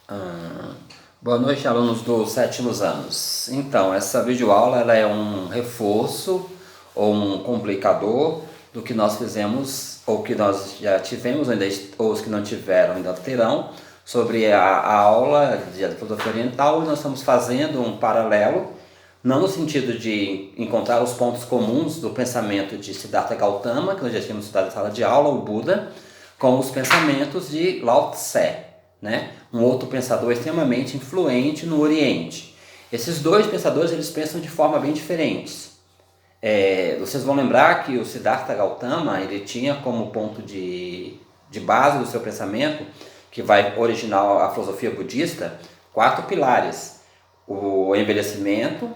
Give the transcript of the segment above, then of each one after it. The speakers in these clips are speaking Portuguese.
Ah, Boa noite, alunos dos sétimos anos. Então, essa videoaula ela é um reforço ou um complicador do que nós fizemos, ou que nós já tivemos, ou os que não tiveram ainda terão, sobre a aula de filosofia oriental, e nós estamos fazendo um paralelo, não no sentido de encontrar os pontos comuns do pensamento de Siddhartha Gautama, que nós já tínhamos estudado na sala de aula, o Buda, com os pensamentos de Lao Tse, né? Um outro pensador extremamente influente no Oriente. Esses dois pensadores eles pensam de forma bem diferentes. Vocês vão lembrar que o Siddhartha Gautama ele tinha como ponto de base do seu pensamento, que vai originar a filosofia budista, quatro pilares: o envelhecimento,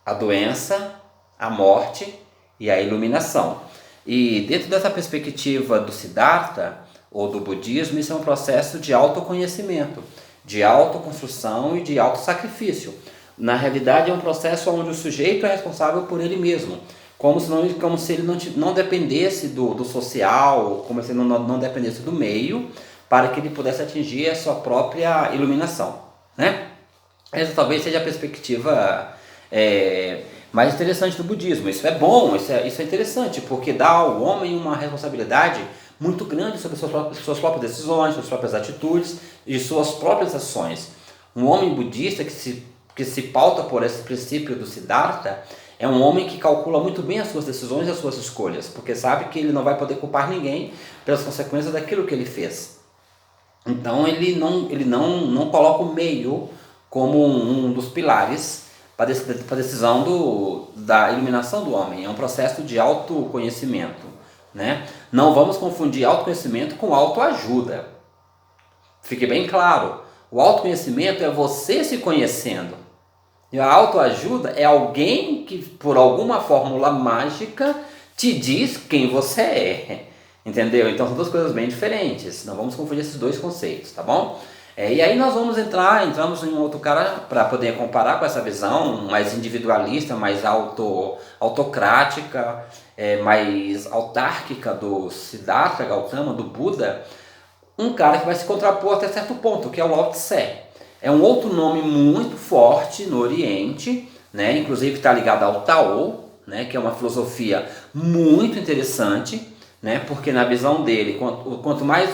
a doença, a morte e a iluminação. E dentro dessa perspectiva do Siddhartha, ou do budismo, isso é um processo de autoconhecimento, de autoconstrução e de autossacrifício. Na realidade, é um processo onde o sujeito é responsável por ele mesmo, como se ele não dependesse do social, como se ele não dependesse do meio, para que ele pudesse atingir a sua própria iluminação, né? Essa talvez seja a perspectiva mais interessante do budismo. Isso é bom, isso é interessante, porque dá ao homem uma responsabilidade muito grande sobre suas próprias decisões, suas próprias atitudes e suas próprias ações. Um homem budista que se pauta por esse princípio do Siddhartha é um homem que calcula muito bem as suas decisões e as suas escolhas, porque sabe que ele não vai poder culpar ninguém pelas consequências daquilo que ele fez. Então ele não coloca o meio como um dos pilares para a decisão da iluminação do homem. É um processo de autoconhecimento, né? Não vamos confundir autoconhecimento com autoajuda. Fique bem claro, o autoconhecimento é você se conhecendo. E a autoajuda é alguém que, por alguma fórmula mágica, te diz quem você é. Entendeu? Então são duas coisas bem diferentes. Não vamos confundir esses dois conceitos, tá bom? E aí nós entramos em um outro cara para poder comparar com essa visão mais individualista, mais autocrática, mais autárquica do Siddhartha Gautama, do Buda, um cara que vai se contrapor até certo ponto, que é o Lao Tse. É um outro nome muito forte no Oriente, né? Inclusive está ligado ao Tao, né? Que é uma filosofia muito interessante, né? Porque na visão dele, quanto mais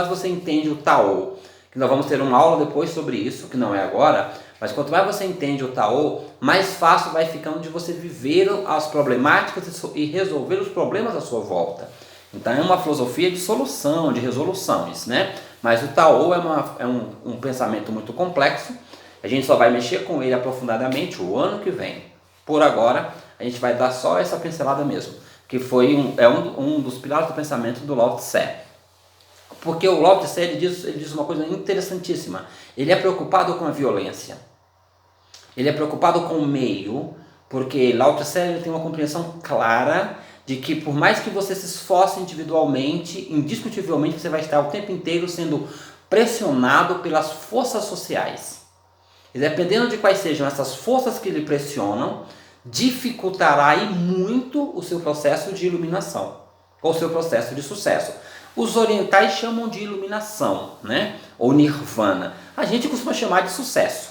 você entende o Tao, que nós vamos ter uma aula depois sobre isso, que não é agora, mas quanto mais você entende o Tao, mais fácil vai ficando de você viver as problemáticas e resolver os problemas à sua volta. Então é uma filosofia de solução, de resoluções, né? Mas o Tao é um pensamento muito complexo. A gente só vai mexer com ele aprofundadamente o ano que vem. Por agora, a gente vai dar só essa pincelada mesmo, que foi um dos pilares do pensamento do Lao Tse. Porque o Lao Tse ele diz uma coisa interessantíssima. Ele é preocupado com a violência. Ele é preocupado com o meio, porque Lao Tse ele tem uma compreensão clara de que por mais que você se esforce individualmente, indiscutivelmente você vai estar o tempo inteiro sendo pressionado pelas forças sociais. E dependendo de quais sejam essas forças que lhe pressionam, dificultará e muito o seu processo de iluminação, ou o seu processo de sucesso. Os orientais chamam de iluminação, né? Ou nirvana. A gente costuma chamar de sucesso,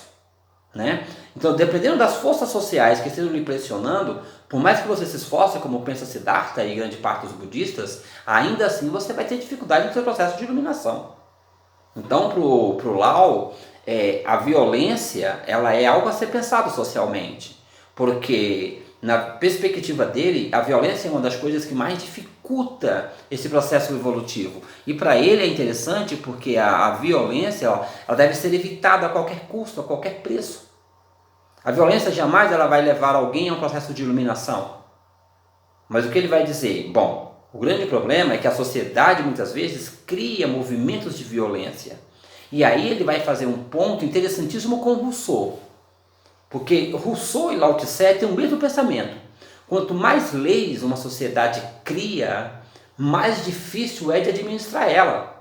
né? Então, dependendo das forças sociais que estejam lhe pressionando, por mais que você se esforce, como pensa Siddhartha e grande parte dos budistas, ainda assim você vai ter dificuldade no seu processo de iluminação. Então, pro Lao, a violência ela é algo a ser pensado socialmente, porque na perspectiva dele, a violência é uma das coisas que mais dificulta esse processo evolutivo. E para ele é interessante porque a violência ela deve ser evitada a qualquer custo, a qualquer preço. A violência jamais ela vai levar alguém a um processo de iluminação. Mas o que ele vai dizer? Bom, o grande problema é que a sociedade muitas vezes cria movimentos de violência. E aí ele vai fazer um ponto interessantíssimo com Rousseau. Porque Rousseau e Lao Tse têm o mesmo pensamento. Quanto mais leis uma sociedade cria, mais difícil é de administrar ela.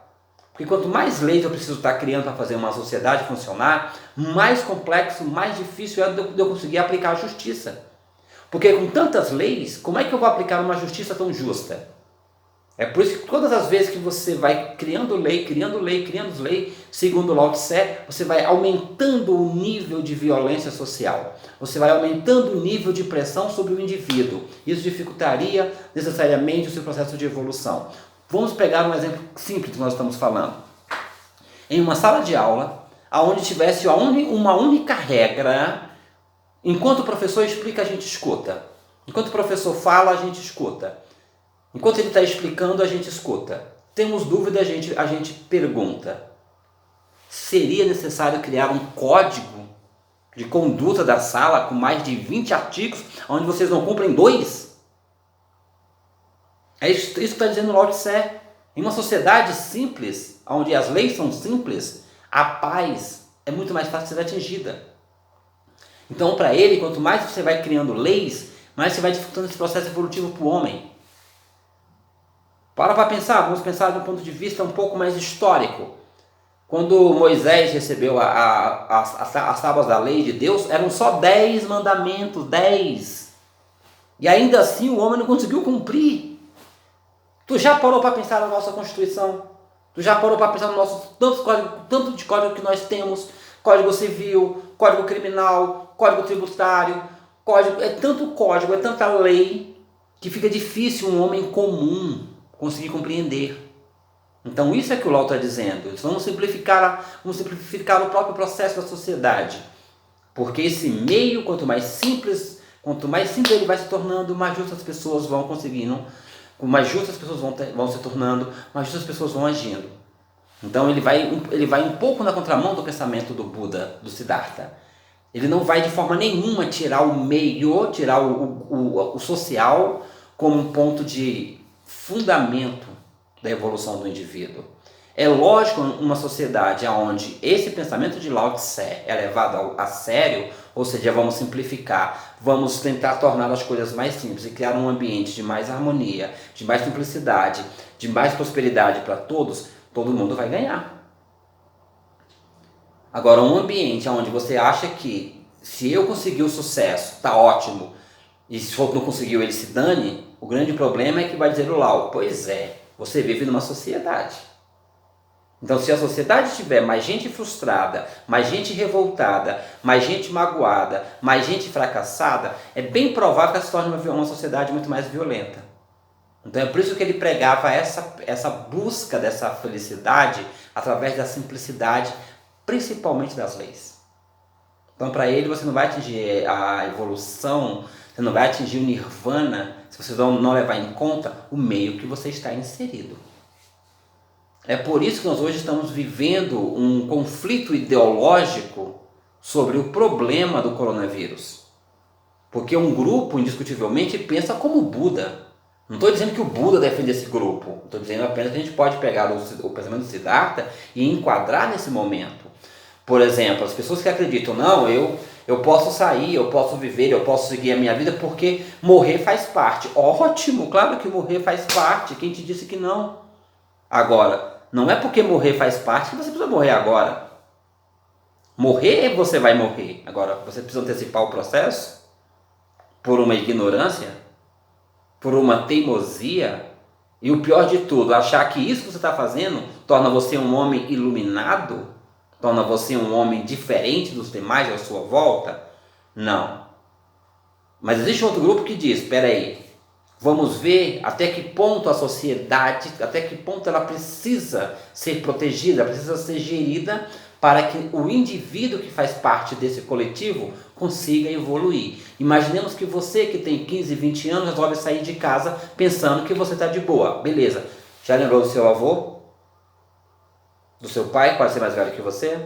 Porque quanto mais leis eu preciso estar criando para fazer uma sociedade funcionar, mais complexo, mais difícil é de eu conseguir aplicar a justiça. Porque com tantas leis, como é que eu vou aplicar uma justiça tão justa? É por isso que todas as vezes que você vai criando lei, segundo o Lao Tse, você vai aumentando o nível de violência social. Você vai aumentando o nível de pressão sobre o indivíduo. Isso dificultaria necessariamente o seu processo de evolução. Vamos pegar um exemplo simples que nós estamos falando. Em uma sala de aula, onde tivesse uma única regra, enquanto o professor explica, a gente escuta. Enquanto o professor fala, a gente escuta. Enquanto ele está explicando, a gente escuta. Temos dúvida, a gente pergunta. Seria necessário criar um código de conduta da sala com mais de 20 artigos, onde vocês não cumprem 2? É isso que está dizendo o Lao Tse. Em uma sociedade simples, onde as leis são simples, a paz é muito mais fácil de ser atingida. Então, para ele, quanto mais você vai criando leis, mais você vai dificultando esse processo evolutivo para o homem. Para pensar, vamos pensar de um ponto de vista um pouco mais histórico. Quando Moisés recebeu as tábuas da lei de Deus, eram só 10 mandamentos, 10. E ainda assim o homem não conseguiu cumprir. Tu já parou para pensar na nossa Constituição? Tu já parou para pensar no nosso tanto de código que nós temos? Código Civil, Código Criminal, Código Tributário, é tanto código, é tanta lei, que fica difícil um homem comum conseguir compreender. Então isso é que o Lao está dizendo. Vamos simplificar o próprio processo da sociedade. Porque esse meio, quanto mais simples ele vai se tornando, mais justas as pessoas vão conseguindo, mais justas as pessoas vão se tornando, mais justas as pessoas vão agindo. Então ele vai um pouco na contramão do pensamento do Buda, do Siddhartha. Ele não vai de forma nenhuma tirar o meio, tirar o social como um ponto de fundamento da evolução do indivíduo. É lógico, uma sociedade onde esse pensamento de Lao Tse é levado a sério, ou seja, vamos simplificar, vamos tentar tornar as coisas mais simples e criar um ambiente de mais harmonia, de mais simplicidade, de mais prosperidade para todos, todo mundo vai ganhar. Agora, um ambiente onde você acha que se eu conseguir o sucesso, está ótimo, e se outro não conseguiu, ele se dane, o grande problema é que vai dizer o Lao, pois é, você vive numa sociedade. Então, se a sociedade tiver mais gente frustrada, mais gente revoltada, mais gente magoada, mais gente fracassada, é bem provável que ela se torne uma sociedade muito mais violenta. Então, é por isso que ele pregava essa busca dessa felicidade através da simplicidade, principalmente das leis. Então, para ele, você não vai atingir a evolução, você não vai atingir o nirvana se você não levar em conta o meio que você está inserido. É por isso que nós hoje estamos vivendo um conflito ideológico sobre o problema do coronavírus. Porque um grupo, indiscutivelmente, pensa como Buda. Não estou dizendo que o Buda defende esse grupo. Estou dizendo apenas que a gente pode pegar o pensamento do Siddhartha e enquadrar nesse momento. Por exemplo, as pessoas que acreditam, não, eu posso sair, eu posso viver, eu posso seguir a minha vida porque morrer faz parte. Ótimo, claro que morrer faz parte. Quem te disse que não? Agora, não é porque morrer faz parte que você precisa morrer agora. Morrer, você vai morrer. Agora, você precisa antecipar o processo por uma ignorância, por uma teimosia, e o pior de tudo, achar que isso que você está fazendo torna você um homem iluminado, torna você um homem diferente dos demais à sua volta? Não. Mas existe outro grupo que diz, espera aí, vamos ver até que ponto a sociedade, até que ponto ela precisa ser protegida, precisa ser gerida para que o indivíduo que faz parte desse coletivo consiga evoluir. Imaginemos que você que tem 15, 20 anos resolve sair de casa pensando que você está de boa. Beleza. Já lembrou do seu avô? Do seu pai, pode ser mais velho que você?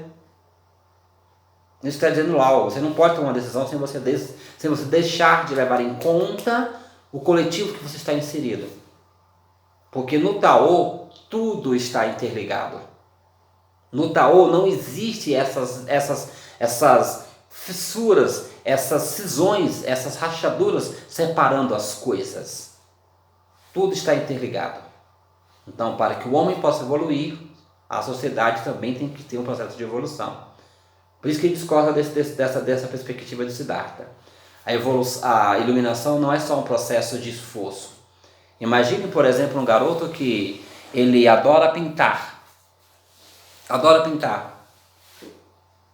Isso está dizendo lá, você não pode tomar uma decisão sem você deixar de levar em conta o coletivo que você está inserido. Porque no Tao, tudo está interligado. No Tao não existe essas fissuras, essas cisões, essas rachaduras separando as coisas. Tudo está interligado. Então, para que o homem possa evoluir, a sociedade também tem que ter um processo de evolução. Por isso que ele discorda dessa perspectiva de Siddhartha. A iluminação não é só um processo de esforço. Imagine, por exemplo, um garoto que ele adora pintar. Adora pintar.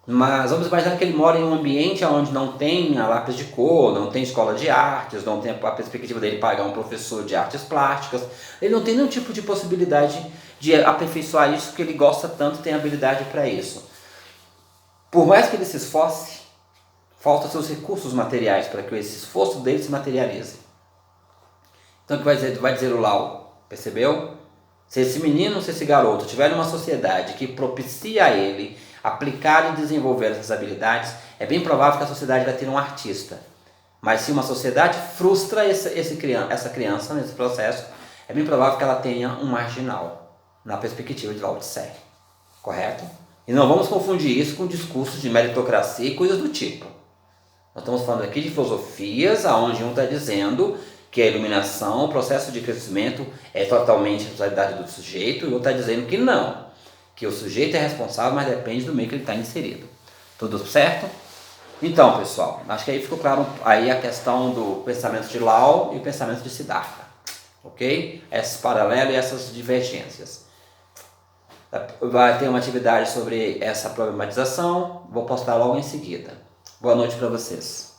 Mas vamos imaginar que ele mora em um ambiente onde não tem a lápis de cor, não tem escola de artes, não tem a perspectiva dele pagar um professor de artes plásticas. Ele não tem nenhum tipo de possibilidade de aperfeiçoar isso, porque ele gosta tanto e tem habilidade para isso. Por mais que ele se esforce, faltam seus recursos materiais para que esse esforço dele se materialize. Então o que vai dizer o Lau? Percebeu? Se esse menino, se esse garoto tiver uma sociedade que propicia a ele aplicar e desenvolver essas habilidades, é bem provável que a sociedade vai ter um artista. Mas se uma sociedade frustra essa criança nesse processo, é bem provável que ela tenha um marginal, na perspectiva de Lao Tse. Correto? E não vamos confundir isso com discursos de meritocracia e coisas do tipo. Nós estamos falando aqui de filosofias onde um está dizendo que a iluminação, o processo de crescimento é totalmente a responsabilidade do sujeito, e o outro está dizendo que não, que o sujeito é responsável, mas depende do meio que ele está inserido. Tudo certo? Então, pessoal, acho que aí ficou claro aí a questão do pensamento de Lao e o pensamento de Siddhartha. Ok? Esses paralelos e essas divergências. Vai ter uma atividade sobre essa problematização, vou postar logo em seguida. Boa noite para vocês.